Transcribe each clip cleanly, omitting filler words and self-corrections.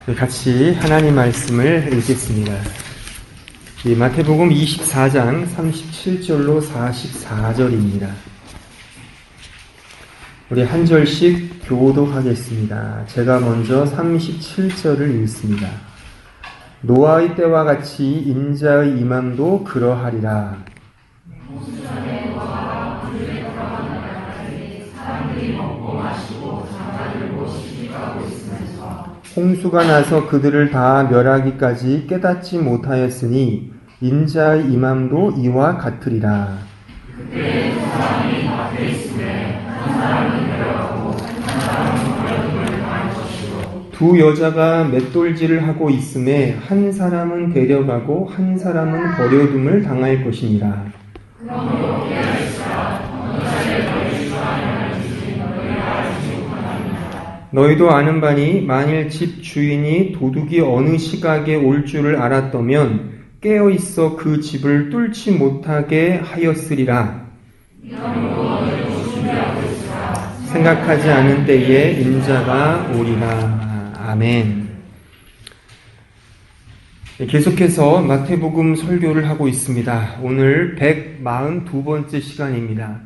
같이 하나님 말씀을 읽겠습니다. 이 마태복음 24장 37절로 44절입니다. 우리 한 절씩 교독하겠습니다. 제가 먼저 37절을 읽습니다. 노아의 때와 같이 인자의 임함도 그러하리라. 홍수가 나서 그들을 다 멸하기까지 깨닫지 못하였으니 인자의 임함도 이와 같으리라. 그때 두 사람이 앞에 있으되 한 사람은 데려가고 한 사람은 버려둠을 당할 것이요. 두 여자가 맷돌질을 하고 있음에 한 사람은 데려가고 한 사람은 버려둠을 당할 것이니라. 그러므로 깨어있으라. 어느 날에 너희 주가 일어날지 너희가 알지 못하느니라. 너희도 아는 바니 만일 집 주인이 도둑이 어느 시각에 올 줄을 알았더면 깨어있어 그 집을 뚫지 못하게 하였으리라. 생각하지 않은 때에 인자가 오리라. 아멘. 계속해서 마태복음 설교를 하고 있습니다. 오늘 142번째 시간입니다.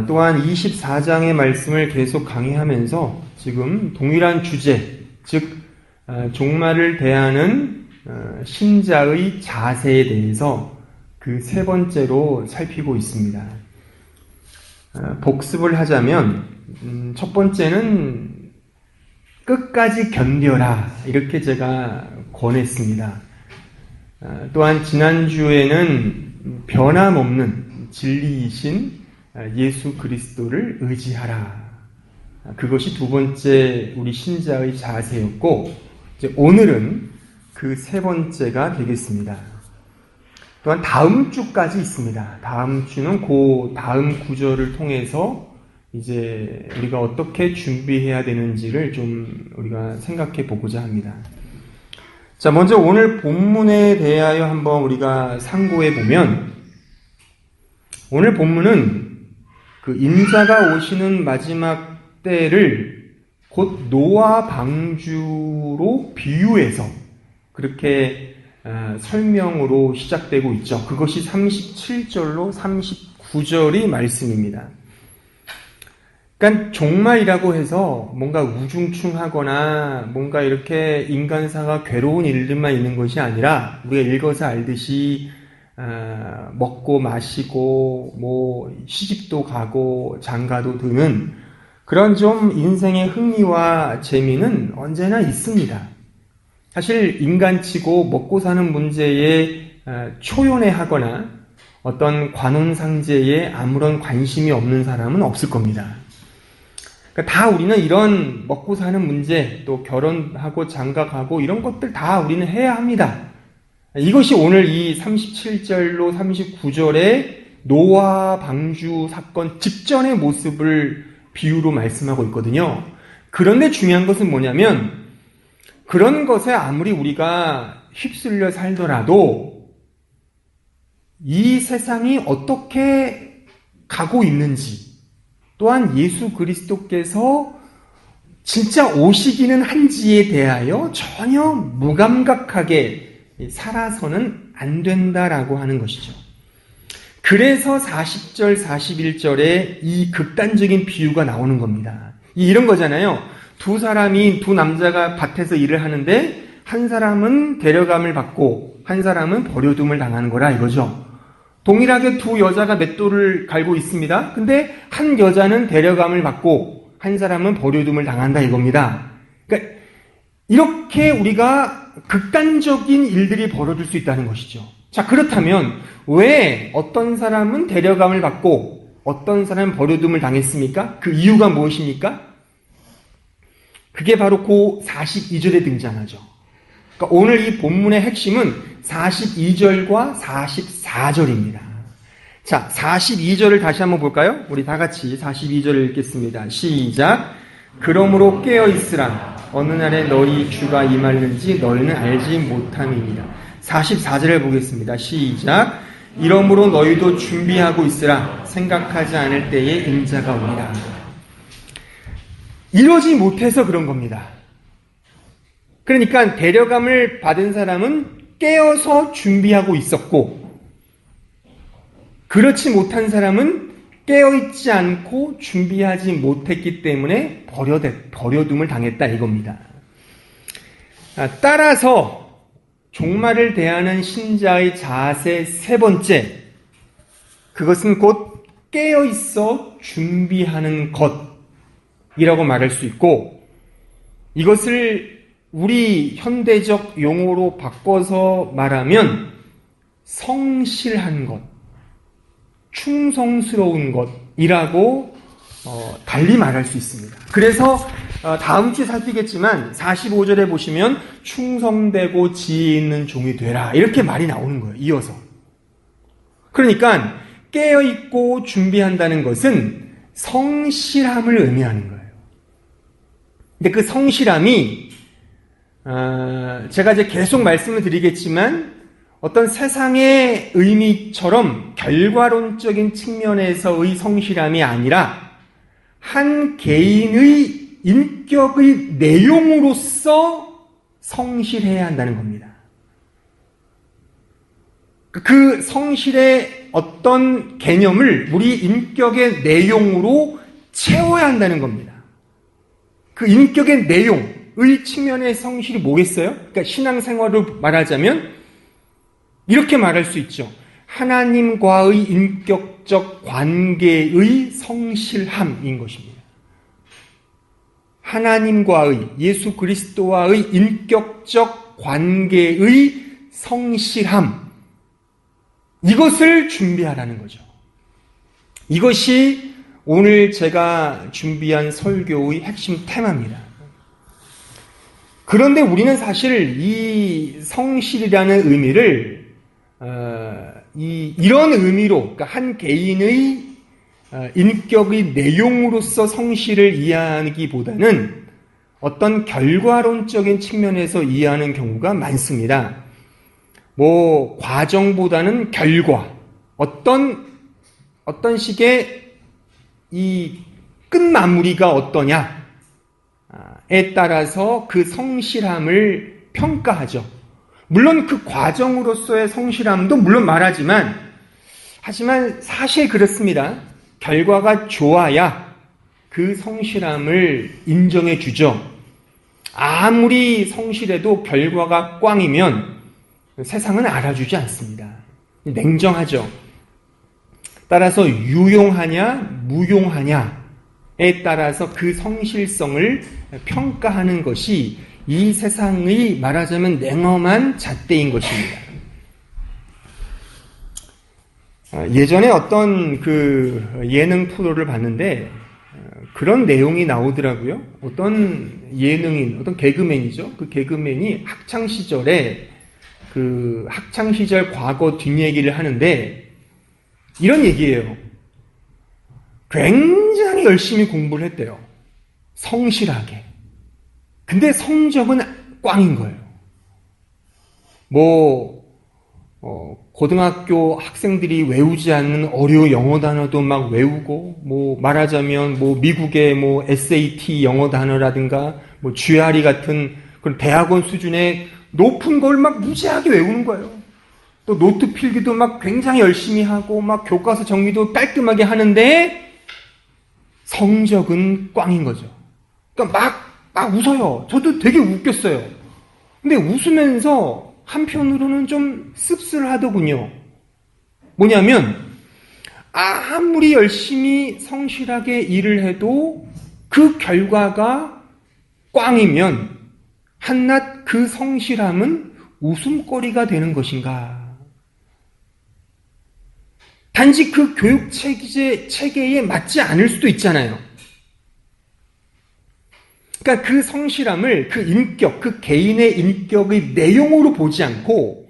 또한 24장의 말씀을 계속 강의하면서 지금 동일한 주제, 즉 종말을 대하는 신자의 자세에 대해서 그 세 번째로 살피고 있습니다. 복습을 하자면 첫 번째는 끝까지 견뎌라, 이렇게 제가 권했습니다. 또한 지난주에는 변함없는 진리이신 예수 그리스도를 의지하라, 그것이 두 번째 우리 신자의 자세였고, 이제 오늘은 그 세 번째가 되겠습니다. 또한 다음 주까지 있습니다. 다음 주는 그 다음 구절을 통해서 이제 우리가 어떻게 준비해야 되는지를 좀 우리가 생각해 보고자 합니다. 자, 먼저 오늘 본문에 대하여 한번 우리가 상고해 보면, 오늘 본문은 그 인자가 오시는 마지막 때를 곧 노아 방주로 비유해서 그렇게 설명으로 시작되고 있죠. 그것이 37절로 39절의 말씀입니다. 그러니까 종말이라고 해서 뭔가 우중충하거나 뭔가 이렇게 인간사가 괴로운 일들만 있는 것이 아니라 우리가 읽어서 알듯이 먹고 마시고 뭐 시집도 가고 장가도 드는 그런 좀 인생의 흥미와 재미는 언제나 있습니다. 사실 인간치고 먹고 사는 문제에 초연해하거나 어떤 관혼상제에 아무런 관심이 없는 사람은 없을 겁니다. 그러니까 다 우리는 이런 먹고 사는 문제, 또 결혼하고 장가가고 이런 것들 다 우리는 해야 합니다. 이것이 오늘 이 37절로 39절의 노아 방주 사건 직전의 모습을 비유로 말씀하고 있거든요. 그런데 중요한 것은 뭐냐면, 그런 것에 아무리 우리가 휩쓸려 살더라도 이 세상이 어떻게 가고 있는지, 또한 예수 그리스도께서 진짜 오시기는 한지에 대하여 전혀 무감각하게 살아서는 안 된다라고 하는 것이죠. 그래서 40절, 41절에 이 극단적인 비유가 나오는 겁니다. 이런 거잖아요. 두 남자가 밭에서 일을 하는데 한 사람은 데려감을 받고 한 사람은 버려둠을 당하는 거라 이거죠. 동일하게 두 여자가 맷돌을 갈고 있습니다. 근데 한 여자는 데려감을 받고 한 사람은 버려둠을 당한다 이겁니다. 그러니까 이렇게 우리가 극단적인 일들이 벌어질 수 있다는 것이죠. 자, 그렇다면 왜 어떤 사람은 데려감을 받고 어떤 사람은 버려둠을 당했습니까? 그 이유가 무엇입니까? 그게 바로 그 42절에 등장하죠. 그러니까 오늘 이 본문의 핵심은 42절과 44절입니다. 자, 42절을 다시 한번 볼까요? 우리 다 같이 42절을 읽겠습니다. 시작. 그러므로 깨어있으라. 어느 날에 너희 주가 임하는지 너희는 알지 못함이니라. 44절을 보겠습니다. 시작. 이러므로 너희도 준비하고 있으라. 생각하지 않을 때에 인자가 오리라. 이러지 못해서 그런 겁니다. 그러니까 데려감을 받은 사람은 깨어서 준비하고 있었고, 그렇지 못한 사람은 깨어있지 않고 준비하지 못했기 때문에 버려둠을 당했다 이겁니다. 따라서 종말을 대하는 신자의 자세 세 번째, 그것은 곧 깨어있어 준비하는 것이라고 말할 수 있고, 이것을 우리 현대적 용어로 바꿔서 말하면 성실한 것, 충성스러운 것이라고 달리 말할 수 있습니다. 그래서 다음 주에 살피겠지만 45절에 보시면 충성되고 지혜 있는 종이 되라 이렇게 말이 나오는 거예요. 이어서. 그러니까 깨어있고 준비한다는 것은 성실함을 의미하는 거예요. 근데 그 성실함이 제가 이제 계속 말씀을 드리겠지만 어떤 세상의 의미처럼 결과론적인 측면에서의 성실함이 아니라 한 개인의 인격의 내용으로서 성실해야 한다는 겁니다. 그 성실의 어떤 개념을 우리 인격의 내용으로 채워야 한다는 겁니다. 그 인격의 내용의 측면의 성실이 뭐겠어요? 그러니까 신앙생활로 말하자면 이렇게 말할 수 있죠. 하나님과의 인격적 관계의 성실함인 것입니다. 하나님과의, 예수 그리스도와의 인격적 관계의 성실함, 이것을 준비하라는 거죠. 이것이 오늘 제가 준비한 설교의 핵심 테마입니다. 그런데 우리는 사실 이 성실이라는 의미를 이런 의미로, 그러니까 한 개인의 인격의 내용으로서 성실을 이해하기보다는 어떤 결과론적인 측면에서 이해하는 경우가 많습니다. 과정보다는 결과, 어떤 식의 이 끝마무리가 어떠냐에 따라서 그 성실함을 평가하죠. 물론 그 과정으로서의 성실함도 물론 말하지만, 하지만 사실 그렇습니다. 결과가 좋아야 그 성실함을 인정해 주죠. 아무리 성실해도 결과가 꽝이면 세상은 알아주지 않습니다. 냉정하죠. 따라서 유용하냐 무용하냐에 따라서 그 성실성을 평가하는 것이 이 세상의 말하자면 냉엄한 잣대인 것입니다. 예전에 어떤 그 예능 프로를 봤는데 그런 내용이 나오더라고요. 어떤 예능인, 어떤 개그맨이죠. 그 개그맨이 학창시절에 그 학창시절 과거 뒷얘기를 하는데 이런 얘기예요. 굉장히 열심히 공부를 했대요. 성실하게. 근데 성적은 꽝인 거예요. 고등학교 학생들이 외우지 않는 어려운 영어 단어도 막 외우고, 말하자면, 미국의 SAT 영어 단어라든가, GRE 같은 그런 대학원 수준의 높은 걸 막 무지하게 외우는 거예요. 또 노트 필기도 막 굉장히 열심히 하고, 막 교과서 정리도 깔끔하게 하는데, 성적은 꽝인 거죠. 그러니까 막 웃어요. 저도 되게 웃겼어요. 근데 웃으면서 한편으로는 좀 씁쓸하더군요. 뭐냐면 아무리 열심히 성실하게 일을 해도 그 결과가 꽝이면 한낱 그 성실함은 웃음거리가 되는 것인가? 단지 그 교육 체계에 맞지 않을 수도 있잖아요. 그러니까 그 성실함을 그 인격, 그 개인의 인격의 내용으로 보지 않고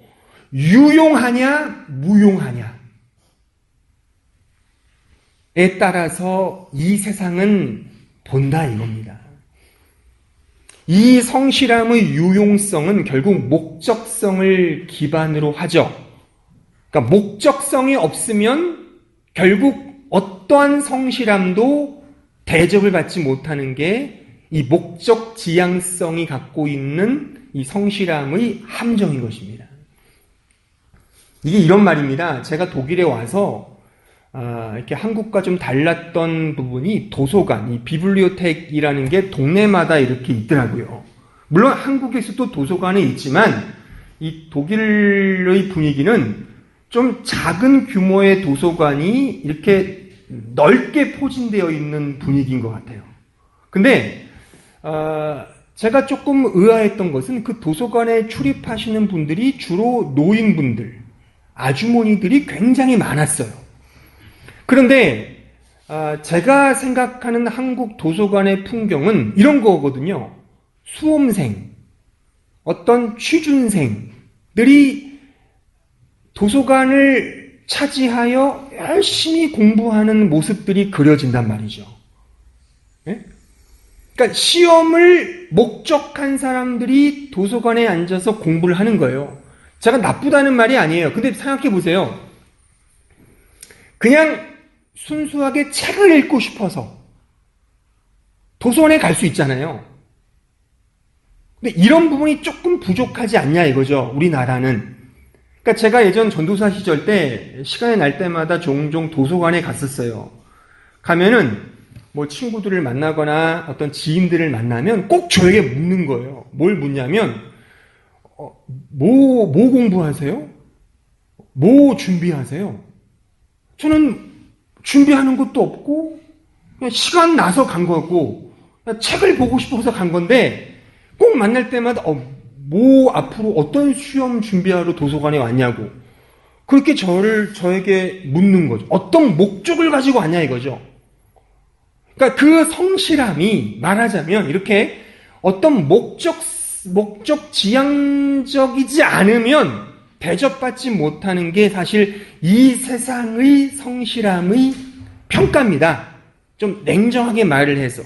유용하냐, 무용하냐에 따라서 이 세상은 본다 이겁니다. 이 성실함의 유용성은 결국 목적성을 기반으로 하죠. 그러니까 목적성이 없으면 결국 어떠한 성실함도 대접을 받지 못하는 게 이 목적 지향성이 갖고 있는 이 성실함의 함정인 것입니다. 이게 이런 말입니다. 제가 독일에 와서 이렇게 한국과 좀 달랐던 부분이 도서관, 이 비블리오텍이라는 게 동네마다 이렇게 있더라고요. 물론 한국에서도 도서관이 있지만 이 독일의 분위기는 좀 작은 규모의 도서관이 이렇게 넓게 포진되어 있는 분위기인 것 같아요. 근데 제가 조금 의아했던 것은 그 도서관에 출입하시는 분들이 주로 노인분들, 아주머니들이 굉장히 많았어요. 그런데 제가 생각하는 한국 도서관의 풍경은 이런 거거든요. 수험생, 어떤 취준생들이 도서관을 차지하여 열심히 공부하는 모습들이 그려진단 말이죠. 네? 그러니까 시험을 목적한 사람들이 도서관에 앉아서 공부를 하는 거예요. 제가 나쁘다는 말이 아니에요. 근데 생각해 보세요. 그냥 순수하게 책을 읽고 싶어서 도서관에 갈 수 있잖아요. 근데 이런 부분이 조금 부족하지 않냐 이거죠. 우리나라는. 그러니까 제가 예전 전도사 시절 때 시간이 날 때마다 종종 도서관에 갔었어요. 가면은 뭐 친구들을 만나거나 어떤 지인들을 만나면 꼭 저에게 묻는 거예요. 뭘 묻냐면 뭐 공부하세요? 뭐 준비하세요? 저는 준비하는 것도 없고 그냥 시간 나서 간 거고 그냥 책을 보고 싶어서 간 건데 꼭 만날 때마다 뭐 앞으로 어떤 시험 준비하러 도서관에 왔냐고 그렇게 저에게 묻는 거죠. 어떤 목적을 가지고 왔냐 이거죠. 그러니까 그 성실함이 말하자면 이렇게 어떤 목적 지향적이지 않으면 대접받지 못하는 게 사실 이 세상의 성실함의 평가입니다. 좀 냉정하게 말을 해서.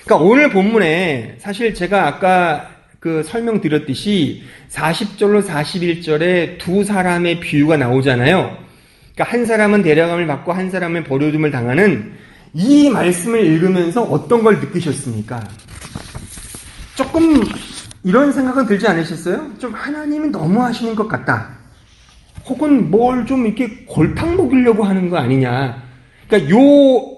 그러니까 오늘 본문에 사실 제가 아까 설명드렸듯이 40절로 41절에 두 사람의 비유가 나오잖아요. 그러니까 한 사람은 데려감을 받고 한 사람은 버려둠을 당하는 이 말씀을 읽으면서 어떤 걸 느끼셨습니까? 조금 이런 생각은 들지 않으셨어요? 좀 하나님이 너무 하시는 것 같다. 혹은 뭘 좀 이렇게 골탕 먹이려고 하는 거 아니냐. 그러니까 요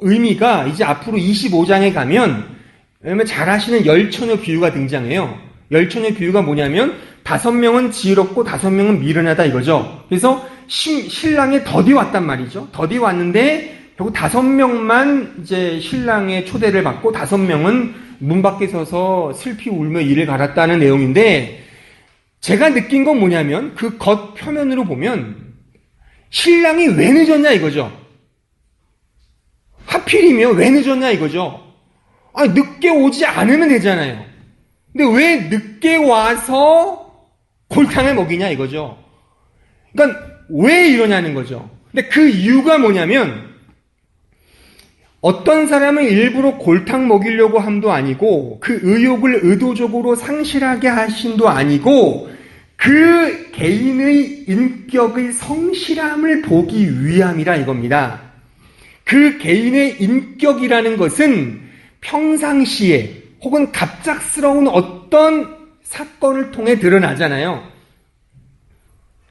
의미가 이제 앞으로 25장에 가면 왜냐면 잘 아시는 열처녀 비유가 등장해요. 열처녀 비유가 뭐냐면 5명은 지혜롭고 5명은 미련하다 이거죠. 그래서 신랑이 더디 왔단 말이죠. 더디 왔는데 결국 5명만 이제 신랑의 초대를 받고 5명은 문 밖에 서서 슬피 울며 이를 갈았다는 내용인데 제가 느낀 건 뭐냐면 그 겉 표면으로 보면 신랑이 왜 늦었냐 이거죠. 하필이면 왜 늦었냐 이거죠. 아니, 늦게 오지 않으면 되잖아요. 근데 왜 늦게 와서 골탕을 먹이냐 이거죠. 그러니까 왜 이러냐는 거죠. 근데 그 이유가 뭐냐면 어떤 사람은 일부러 골탕 먹이려고 함도 아니고 그 의욕을 의도적으로 상실하게 하심도 아니고 그 개인의 인격의 성실함을 보기 위함이라 이겁니다. 그 개인의 인격이라는 것은 평상시에 혹은 갑작스러운 어떤 사건을 통해 드러나잖아요.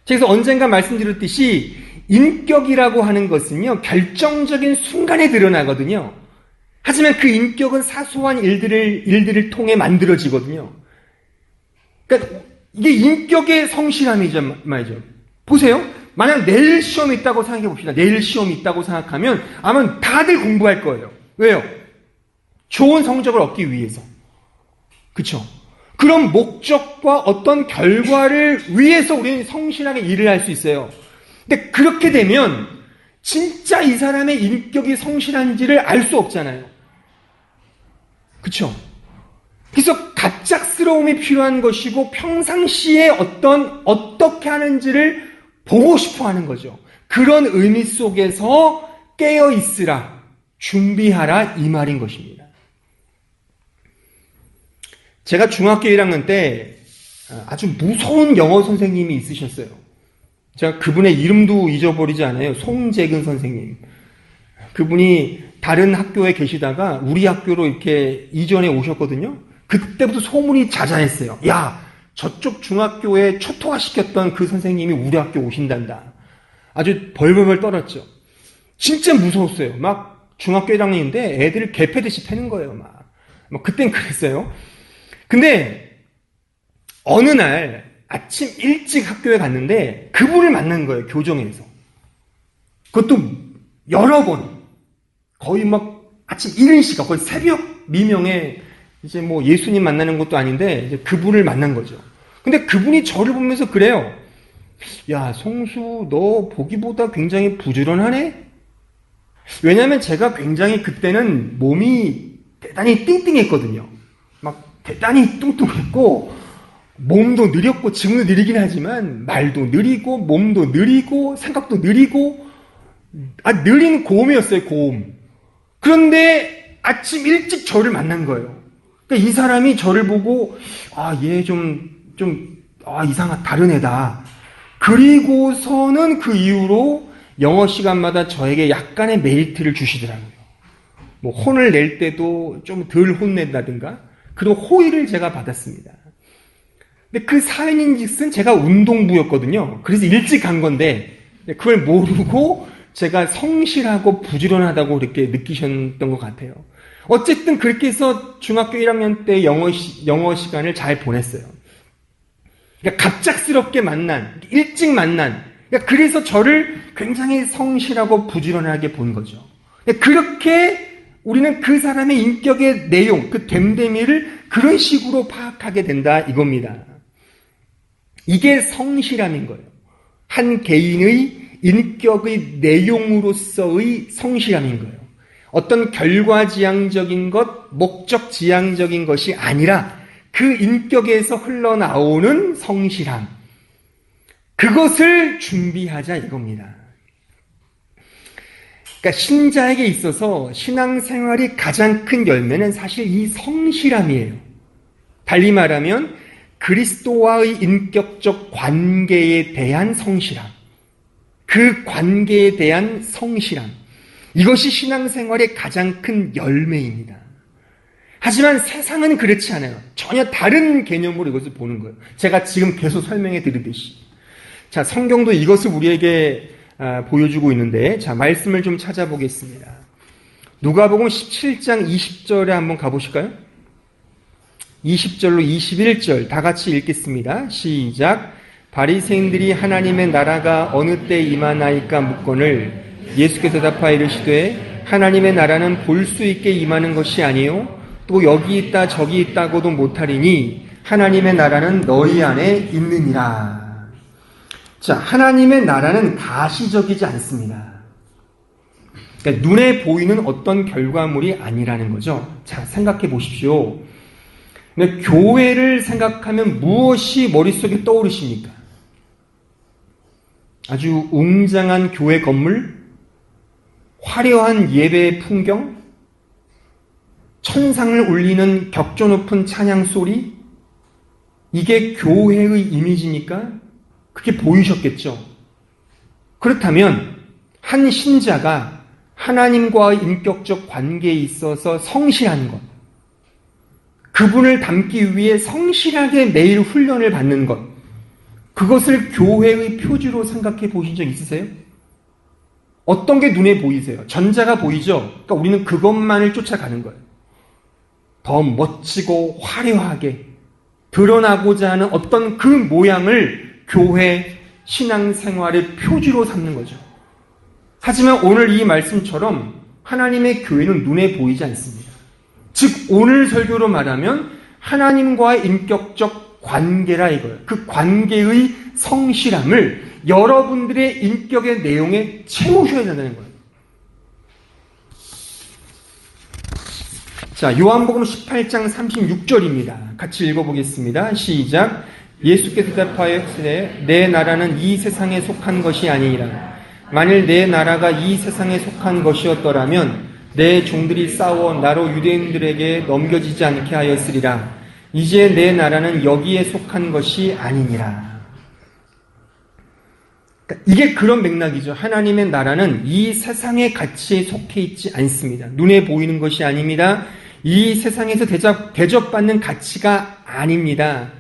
그래서 언젠가 말씀드렸듯이 인격이라고 하는 것은요, 결정적인 순간에 드러나거든요. 하지만 그 인격은 사소한 일들을 통해 만들어지거든요. 그러니까 이게 인격의 성실함이죠, 말이죠. 보세요. 만약 내일 시험이 있다고 생각해 봅시다. 내일 시험이 있다고 생각하면 아마 다들 공부할 거예요. 왜요? 좋은 성적을 얻기 위해서. 그쵸? 그런 목적과 어떤 결과를 위해서 우리는 성실하게 일을 할 수 있어요. 근데 그렇게 되면 진짜 이 사람의 인격이 성실한지를 알 수 없잖아요. 그쵸? 그래서 갑작스러움이 필요한 것이고 평상시에 어떻게 하는지를 보고 싶어 하는 거죠. 그런 의미 속에서 깨어 있으라, 준비하라 이 말인 것입니다. 제가 중학교 1학년 때 아주 무서운 영어 선생님이 있으셨어요. 제가 그분의 이름도 잊어버리지 않아요. 송재근 선생님. 그분이 다른 학교에 계시다가 우리 학교로 이렇게 이전해 오셨거든요. 그때부터 소문이 자자했어요. 야, 저쪽 중학교에 초토화시켰던 그 선생님이 우리 학교 오신단다. 아주 벌벌벌 떨었죠. 진짜 무서웠어요. 막 중학교 1학년인데 애들을 개패듯이 패는 거예요. 막 그땐 그랬어요. 근데 어느 날 아침 일찍 학교에 갔는데 그분을 만난 거예요. 교정에서. 그것도 여러 번. 거의 막 아침 이른 시각, 거의 새벽 미명에 이제 뭐 예수님 만나는 것도 아닌데 이제 그분을 만난 거죠. 근데 그분이 저를 보면서 그래요. 야, 성수, 너 보기보다 굉장히 부지런하네? 왜냐하면 제가 굉장히 그때는 몸이 대단히 띵띵했거든요. 막 대단히 뚱뚱했고, 몸도 느렸고, 지금도 느리긴 하지만, 말도 느리고, 몸도 느리고, 생각도 느리고, 느린 고음이었어요, 고음. 그런데 아침 일찍 저를 만난 거예요. 그러니까 이 사람이 저를 보고, 얘 이상하다, 다른 애다. 그리고서는 그 이후로 영어 시간마다 저에게 약간의 메리트를 주시더라고요. 뭐 혼을 낼 때도 좀 덜 혼낸다든가 그런 호의를 제가 받았습니다. 근데 그 사연인즉슨 제가 운동부였거든요. 그래서 일찍 간 건데 그걸 모르고 제가 성실하고 부지런하다고 그렇게 느끼셨던 것 같아요. 어쨌든 그렇게 해서 중학교 1학년 때 영어 시간을 잘 보냈어요. 그러니까 갑작스럽게 만난, 일찍 만난, 그러니까 그래서 저를 굉장히 성실하고 부지런하게 본 거죠. 그렇게 우리는 그 사람의 인격의 내용, 그 됨됨이를 그런 식으로 파악하게 된다 이겁니다. 이게 성실함인 거예요. 한 개인의 인격의 내용으로서의 성실함인 거예요. 어떤 결과지향적인 것, 목적지향적인 것이 아니라 그 인격에서 흘러나오는 성실함. 그것을 준비하자 이겁니다. 그러니까 신자에게 있어서 신앙생활이 가장 큰 열매는 사실 이 성실함이에요. 달리 말하면 그리스도와의 인격적 관계에 대한 성실함. 그 관계에 대한 성실함. 이것이 신앙생활의 가장 큰 열매입니다. 하지만 세상은 그렇지 않아요. 전혀 다른 개념으로 이것을 보는 거예요. 제가 지금 계속 설명해 드리듯이. 자, 성경도 이것을 우리에게 보여주고 있는데, 자, 말씀을 좀 찾아보겠습니다. 누가복음 17장 20절에 한번 가보실까요? 20절로 21절 다 같이 읽겠습니다. 시작. 바리새인들이 하나님의 나라가 어느 때 임하나이까 묻거늘 예수께서 대답하여 이르시되 하나님의 나라는 볼 수 있게 임하는 것이 아니요 또 여기 있다 저기 있다고도 못하리니 하나님의 나라는 너희 안에 있느니라. 자, 하나님의 나라는 가시적이지 않습니다. 그러니까 눈에 보이는 어떤 결과물이 아니라는 거죠. 자, 생각해 보십시오. 근데 교회를 생각하면 무엇이 머릿속에 떠오르십니까? 아주 웅장한 교회 건물, 화려한 예배 풍경, 천상을 울리는 격조 높은 찬양 소리, 이게 교회의 이미지니까 그게 보이셨겠죠. 그렇다면 한 신자가 하나님과의 인격적 관계에 있어서 성실한 것, 그분을 닮기 위해 성실하게 매일 훈련을 받는 것, 그것을 교회의 표지로 생각해 보신 적 있으세요? 어떤 게 눈에 보이세요? 전자가 보이죠? 그러니까 우리는 그것만을 쫓아가는 거예요. 더 멋지고 화려하게 드러나고자 하는 어떤 그 모양을 교회 신앙생활의 표지로 삼는 거죠. 하지만 오늘 이 말씀처럼 하나님의 교회는 눈에 보이지 않습니다. 즉 오늘 설교로 말하면 하나님과의 인격적 관계라 이거예요. 그 관계의 성실함을 여러분들의 인격의 내용에 채우셔야 된다는 거예요. 자, 요한복음 18장 36절입니다. 같이 읽어보겠습니다. 시작. 예수께서 대답하였으되 내 나라는 이 세상에 속한 것이 아니니라. 만일 내 나라가 이 세상에 속한 것이었더라면 내 종들이 싸워 나로 유대인들에게 넘겨지지 않게 하였으리라. 이제 내 나라는 여기에 속한 것이 아니니라. 그러니까 이게 그런 맥락이죠. 하나님의 나라는 이 세상의 가치에 속해 있지 않습니다. 눈에 보이는 것이 아닙니다. 이 세상에서 대접받는 가치가 아닙니다.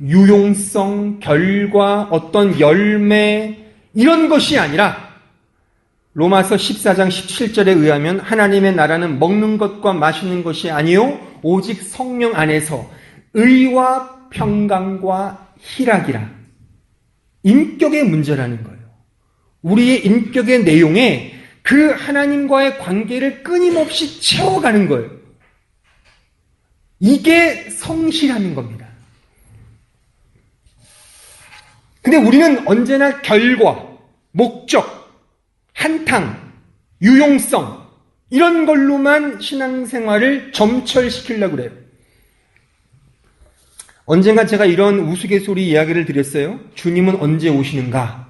유용성, 결과, 어떤 열매 이런 것이 아니라 로마서 14장 17절에 의하면 하나님의 나라는 먹는 것과 마시는 것이 아니요 오직 성령 안에서 의와 평강과 희락이라. 인격의 문제라는 거예요. 우리의 인격의 내용에 그 하나님과의 관계를 끊임없이 채워가는 거예요. 이게 성실함인 겁니다. 근데 우리는 언제나 결과, 목적, 한탕, 유용성 이런 걸로만 신앙생활을 점철시키려고 그래요. 언젠가 제가 이런 우스갯소리 이야기를 드렸어요. 주님은 언제 오시는가?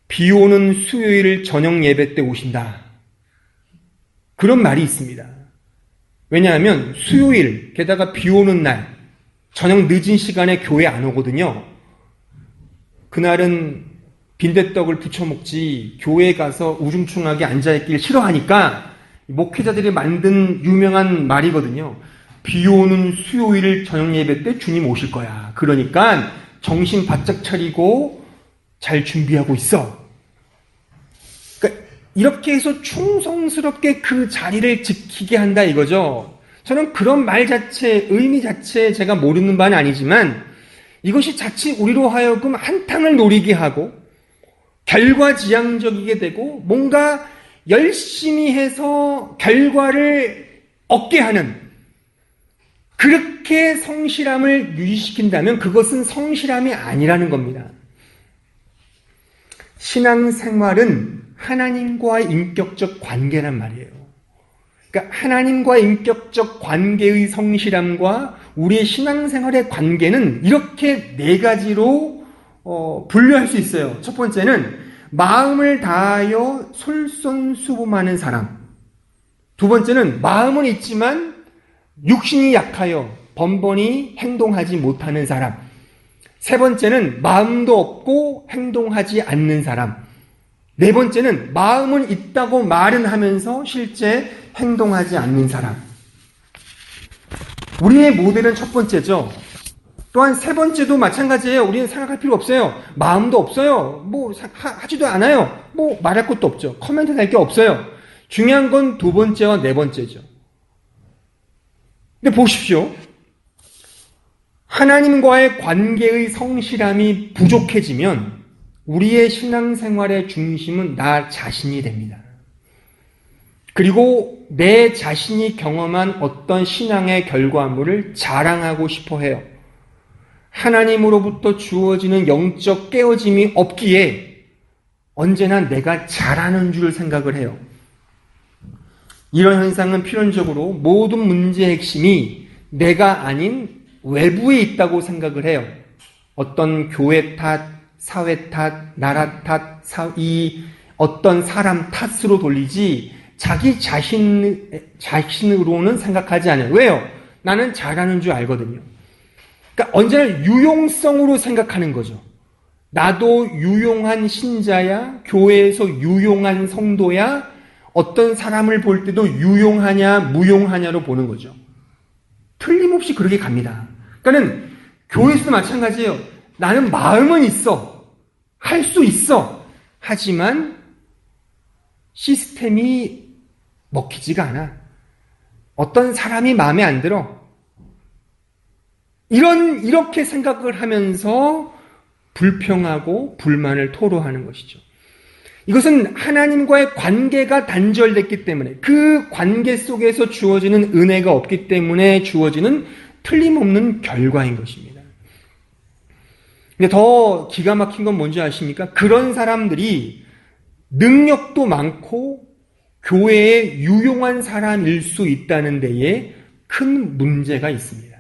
비 오는 수요일 저녁 예배 때 오신다. 그런 말이 있습니다. 왜냐하면 수요일, 게다가 비 오는 날, 저녁 늦은 시간에 교회 안 오거든요. 그날은 빈대떡을 부쳐 먹지 교회에 가서 우중충하게 앉아있길 싫어하니까 목회자들이 만든 유명한 말이거든요. 비 오는 수요일 저녁 예배 때 주님 오실 거야. 그러니까 정신 바짝 차리고 잘 준비하고 있어. 그러니까 이렇게 해서 충성스럽게 그 자리를 지키게 한다 이거죠. 저는 그런 말 자체, 의미 자체 제가 모르는 바는 아니지만 이것이 자칫 우리로 하여금 한탕을 노리게 하고 결과지향적이게 되고 뭔가 열심히 해서 결과를 얻게 하는 그렇게 성실함을 유지시킨다면 그것은 성실함이 아니라는 겁니다. 신앙생활은 하나님과의 인격적 관계란 말이에요. 그러니까 하나님과의 인격적 관계의 성실함과 우리의 신앙생활의 관계는 이렇게 네 가지로 분류할 수 있어요. 첫 번째는 마음을 다하여 솔선수범하는 사람. 두 번째는 마음은 있지만 육신이 약하여 번번이 행동하지 못하는 사람. 세 번째는 마음도 없고 행동하지 않는 사람. 네 번째는 마음은 있다고 말은 하면서 실제 행동하지 않는 사람. 우리의 모델은 첫 번째죠. 또한 세 번째도 마찬가지예요. 우리는 생각할 필요 없어요. 마음도 없어요. 하지도 않아요. 말할 것도 없죠. 코멘트 할 게 없어요. 중요한 건 두 번째와 네 번째죠. 근데 보십시오. 하나님과의 관계의 성실함이 부족해지면 우리의 신앙생활의 중심은 나 자신이 됩니다. 그리고 내 자신이 경험한 어떤 신앙의 결과물을 자랑하고 싶어 해요. 하나님으로부터 주어지는 영적 깨어짐이 없기에 언제나 내가 잘하는 줄 생각을 해요. 이런 현상은 필연적으로 모든 문제의 핵심이 내가 아닌 외부에 있다고 생각을 해요. 어떤 교회 탓, 사회 탓, 나라 탓, 어떤 사람 탓으로 돌리지 자기 자신으로는 생각하지 않아요. 왜요? 나는 잘하는 줄 알거든요. 그러니까 언제나 유용성으로 생각하는 거죠. 나도 유용한 신자야, 교회에서 유용한 성도야, 어떤 사람을 볼 때도 유용하냐, 무용하냐로 보는 거죠. 틀림없이 그렇게 갑니다. 그러니까는 교회에서도 마찬가지예요. 나는 마음은 있어. 할 수 있어. 하지만 시스템이 먹히지가 않아. 어떤 사람이 마음에 안 들어. 이렇게 생각을 하면서 불평하고 불만을 토로하는 것이죠. 이것은 하나님과의 관계가 단절됐기 때문에 그 관계 속에서 주어지는 은혜가 없기 때문에 주어지는 틀림없는 결과인 것입니다. 근데 더 기가 막힌 건 뭔지 아십니까? 그런 사람들이 능력도 많고 교회에 유용한 사람일 수 있다는 데에 큰 문제가 있습니다.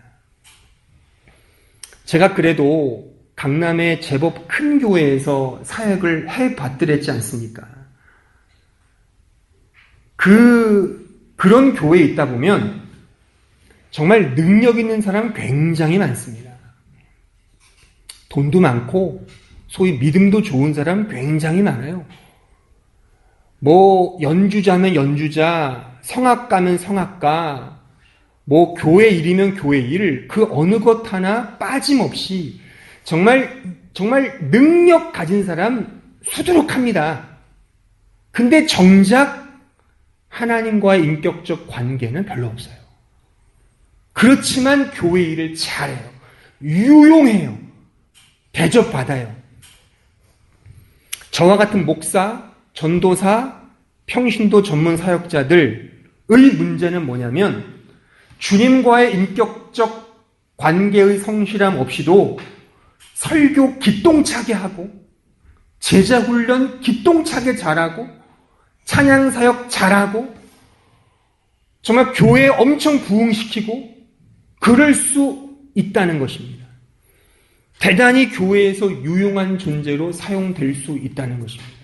제가 그래도 강남의 제법 큰 교회에서 사역을 해봤더랬지 않습니까? 그런 교회에 있다 보면 정말 능력 있는 사람 굉장히 많습니다. 돈도 많고 소위 믿음도 좋은 사람 굉장히 많아요. 뭐 연주자면 연주자, 성악가면 성악가, 뭐 교회 일이면 교회 일, 그 어느 것 하나 빠짐없이 정말 능력 가진 사람 수두룩합니다. 근데 정작 하나님과의 인격적 관계는 별로 없어요. 그렇지만 교회 일을 잘해요. 유용해요. 대접받아요. 저와 같은 목사, 전도사, 평신도 전문 사역자들의 문제는 뭐냐면 주님과의 인격적 관계의 성실함 없이도 설교 기똥차게 하고 제자훈련 기똥차게 잘하고 찬양사역 잘하고 정말 교회에 엄청 부흥시키고 그럴 수 있다는 것입니다. 대단히 교회에서 유용한 존재로 사용될 수 있다는 것입니다.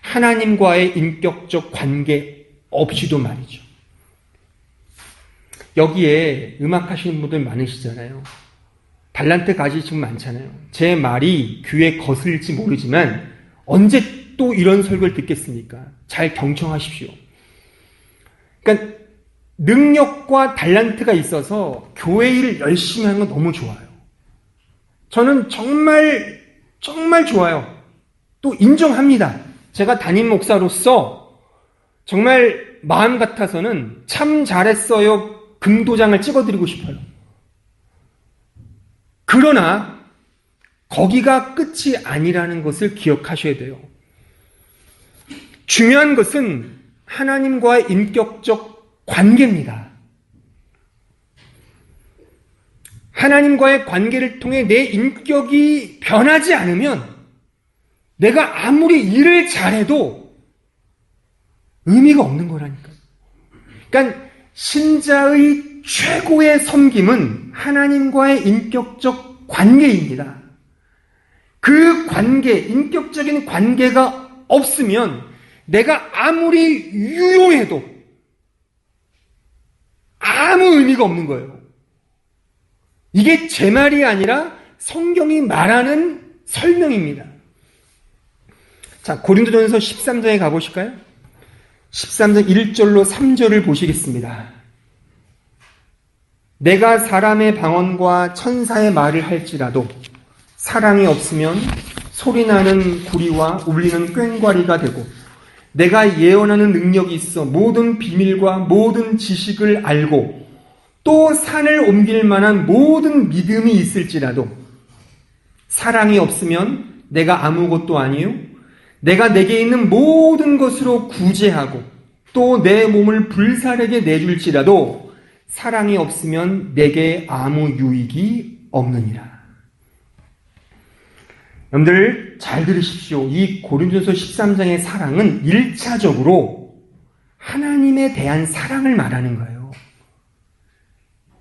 하나님과의 인격적 관계 없이도 말이죠. 여기에 음악하시는 분들 많으시잖아요. 달란트 가지신 분 많잖아요. 제 말이 귀에 거슬릴지 모르지만 언제 또 이런 설교를 듣겠습니까? 잘 경청하십시오. 그러니까 능력과 달란트가 있어서 교회 일을 열심히 하는 건 너무 좋아요. 저는 정말 좋아요. 또 인정합니다. 제가 담임 목사로서 정말 마음 같아서는 참 잘했어요 금도장을 찍어드리고 싶어요. 그러나 거기가 끝이 아니라는 것을 기억하셔야 돼요. 중요한 것은 하나님과의 인격적 관계입니다. 하나님과의 관계를 통해 내 인격이 변하지 않으면 내가 아무리 일을 잘해도 의미가 없는 거라니까요. 그러니까 신자의 최고의 섬김은 하나님과의 인격적 관계입니다. 그 관계, 인격적인 관계가 없으면 내가 아무리 유용해도 아무 의미가 없는 거예요. 이게 제 말이 아니라 성경이 말하는 설명입니다. 자, 고린도전서 13장에 가보실까요? 13장 1절로 3절을 보시겠습니다. 내가 사람의 방언과 천사의 말을 할지라도 사랑이 없으면 소리나는 구리와 울리는 꽹과리가 되고 내가 예언하는 능력이 있어 모든 비밀과 모든 지식을 알고 또 산을 옮길 만한 모든 믿음이 있을지라도 사랑이 없으면 내가 아무것도 아니요 내가 내게 있는 모든 것으로 구제하고 또 내 몸을 불사르게 내줄지라도 사랑이 없으면 내게 아무 유익이 없느니라. 여러분들 잘 들으십시오. 이 고린도전서 13장의 사랑은 1차적으로 하나님에 대한 사랑을 말하는 거예요.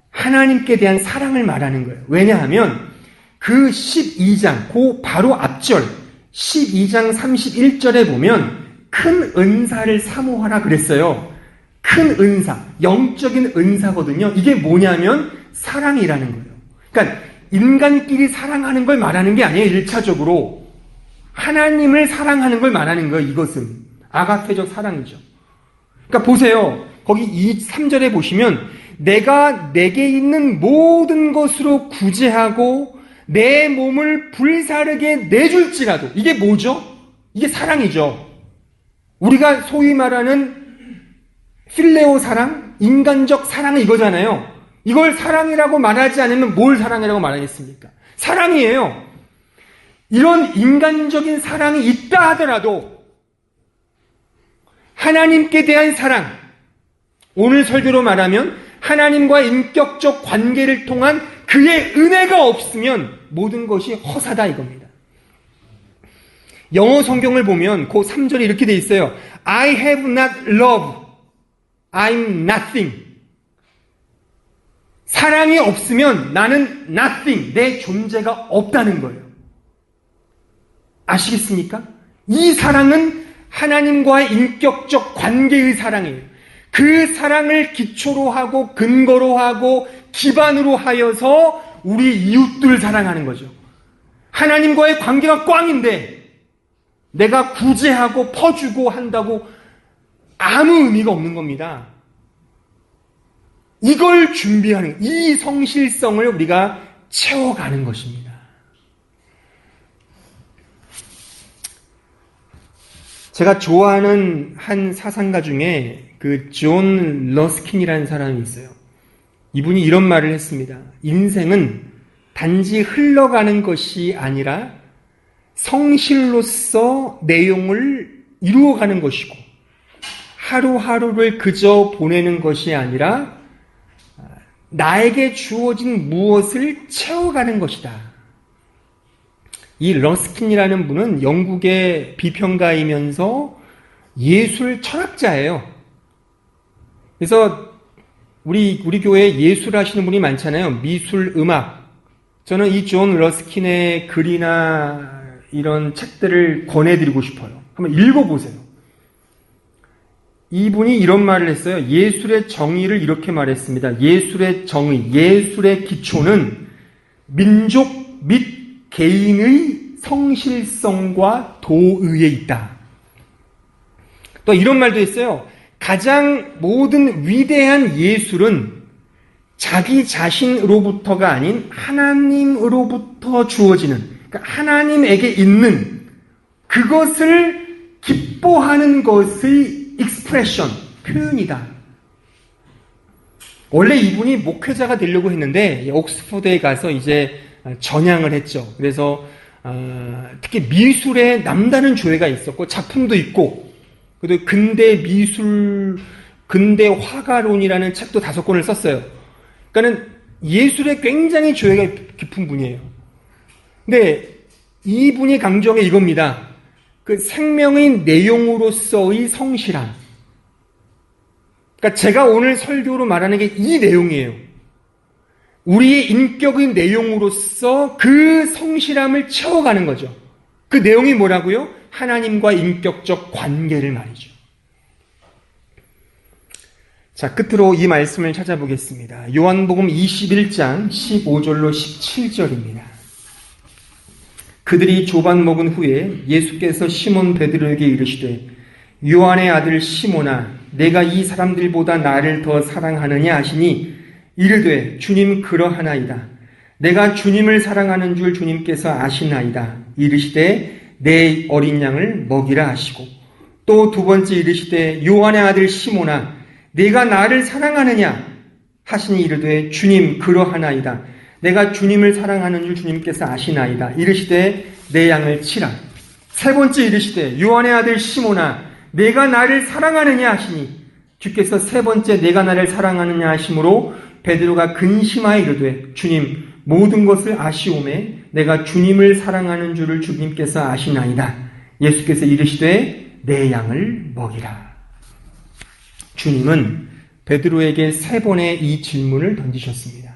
하나님께 대한 사랑을 말하는 거예요. 왜냐하면 그 12장, 그 바로 앞절 12장 31절에 보면 큰 은사를 사모하라 그랬어요. 큰 은사, 영적인 은사거든요. 이게 뭐냐면 사랑이라는 거예요. 그러니까 인간끼리 사랑하는 걸 말하는 게 아니에요. 1차적으로 하나님을 사랑하는 걸 말하는 거예요. 이것은 아가페적 사랑이죠. 그러니까 보세요. 거기 3절에 보시면 내가 내게 있는 모든 것으로 구제하고 내 몸을 불사르게 내줄지라도 이게 뭐죠? 이게 사랑이죠. 우리가 소위 말하는 필레오 사랑, 인간적 사랑은 이거잖아요. 이걸 사랑이라고 말하지 않으면 뭘 사랑이라고 말하겠습니까? 사랑이에요. 이런 인간적인 사랑이 있다 하더라도 하나님께 대한 사랑, 오늘 설교로 말하면 하나님과 인격적 관계를 통한 그의 은혜가 없으면 모든 것이 허사다 이겁니다. 영어 성경을 보면 그 3절에 이렇게 돼 있어요. I have not love, I'm nothing. 사랑이 없으면 나는 nothing, 내 존재가 없다는 거예요. 아시겠습니까? 이 사랑은 하나님과의 인격적 관계의 사랑이에요. 그 사랑을 기초로 하고 근거로 하고 기반으로 하여서 우리 이웃들을 사랑하는 거죠. 하나님과의 관계가 꽝인데 내가 구제하고 퍼주고 한다고 아무 의미가 없는 겁니다. 이걸 준비하는, 이 성실성을 우리가 채워가는 것입니다. 제가 좋아하는 한 사상가 중에 그 존 러스킨이라는 사람이 있어요. 이분이 이런 말을 했습니다. 인생은 단지 흘러가는 것이 아니라 성실로서 내용을 이루어가는 것이고, 하루하루를 그저 보내는 것이 아니라 나에게 주어진 무엇을 채워가는 것이다. 이 러스킨이라는 분은 영국의 비평가이면서 예술 철학자예요. 그래서 우리 교회에 예술 하시는 분이 많잖아요. 미술, 음악. 저는 이 존 러스킨의 글이나 이런 책들을 권해드리고 싶어요. 한번 읽어보세요. 이분이 이런 말을 했어요. 예술의 정의를 이렇게 말했습니다. 예술의 정의, 예술의 기초는 민족 및 개인의 성실성과 도의에 있다. 또 이런 말도 했어요. 가장 모든 위대한 예술은 자기 자신으로부터가 아닌 하나님으로부터 주어지는, 그러니까 하나님에게 있는 그것을 기뻐하는 것의 익스프레션, 표현이다. 원래 이분이 목회자가 되려고 했는데 옥스퍼드에 가서 이제 전향을 했죠. 그래서 특히 미술에 남다른 조예가 있었고 작품도 있고, 그리고 근대 미술, 근대 화가론이라는 책도 5권을 썼어요. 그러니까는 예술에 굉장히 조예가 깊은 분이에요. 근데 이분이 강조한 게 이겁니다. 그 생명의 내용으로서의 성실함. 그러니까 제가 오늘 설교로 말하는 게 이 내용이에요. 우리의 인격의 내용으로서 그 성실함을 채워가는 거죠. 그 내용이 뭐라고요? 하나님과 인격적 관계를 말이죠. 자, 끝으로 이 말씀을 찾아보겠습니다. 요한복음 21장 15절로 17절입니다. 그들이 조반 먹은 후에 예수께서 시몬 베드로에게 이르시되 요한의 아들 시몬아 내가 이 사람들보다 나를 더 사랑하느냐 하시니 이르되 주님 그러하나이다. 내가 주님을 사랑하는 줄 주님께서 아시나이다. 이르시되 내 어린 양을 먹이라 하시고 또 2번째 이르시되 요한의 아들 시몬아 내가 나를 사랑하느냐 하시니 이르되 주님 그러하나이다. 내가 주님을 사랑하는 줄 주님께서 아시나이다. 이르시되 내 양을 치라. 3번째 이르시되 요한의 아들 시몬아 내가 나를 사랑하느냐 하시니 주께서 3번째 내가 나를 사랑하느냐 하심으로 베드로가 근심하여 이르되 주님 모든 것을 아시오매 내가 주님을 사랑하는 줄을 주님께서 아시나이다. 예수께서 이르시되 내 양을 먹이라. 주님은 베드로에게 3번의 이 질문을 던지셨습니다.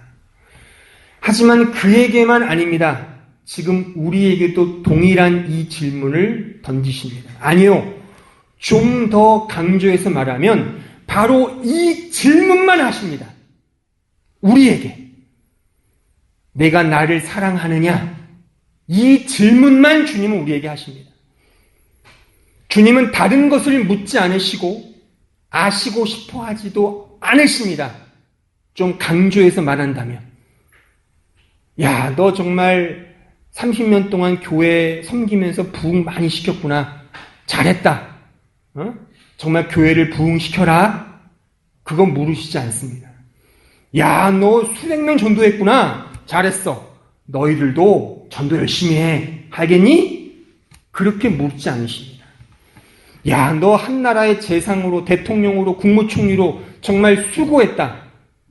하지만 그에게만 아닙니다. 지금 우리에게도 동일한 이 질문을 던지십니다. 아니요. 좀 더 강조해서 말하면 바로 이 질문만 하십니다. 우리에게. 내가 나를 사랑하느냐? 이 질문만 주님은 우리에게 하십니다. 주님은 다른 것을 묻지 않으시고 아시고 싶어 하지도 않으십니다. 좀 강조해서 말한다면. 야, 너 정말 30년 동안 교회 섬기면서 부흥 많이 시켰구나. 잘했다. 정말 교회를 부흥시켜라. 그건 물으시지 않습니다. 야, 너 수백 명 전도했구나. 잘했어. 너희들도 전도 열심히 해. 알겠니? 그렇게 묻지 않으십니다. 야, 너 한 나라의 재상으로, 대통령으로, 국무총리로 정말 수고했다.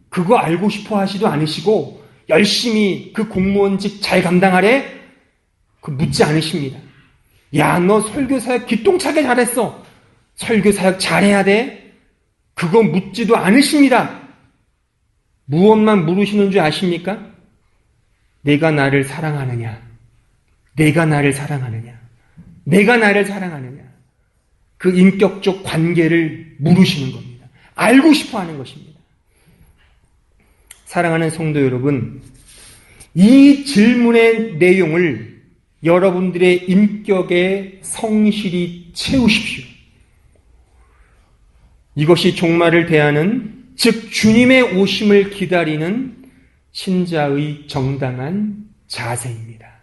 그거 알고 싶어 하지도 않으시고 열심히 그 공무원직 잘 감당하래? 그 묻지 않으십니다. 야, 너 설교사역 기똥차게 잘했어. 설교사역 잘해야 돼? 그거 묻지도 않으십니다. 무엇만 물으시는 줄 아십니까? 내가 나를 사랑하느냐? 내가 나를 사랑하느냐? 내가 나를 사랑하느냐? 그 인격적 관계를 물으시는 겁니다. 알고 싶어 하는 것입니다. 사랑하는 성도 여러분, 이 질문의 내용을 여러분들의 인격에 성실히 채우십시오. 이것이 종말을 대하는, 즉 주님의 오심을 기다리는 신자의 정당한 자세입니다.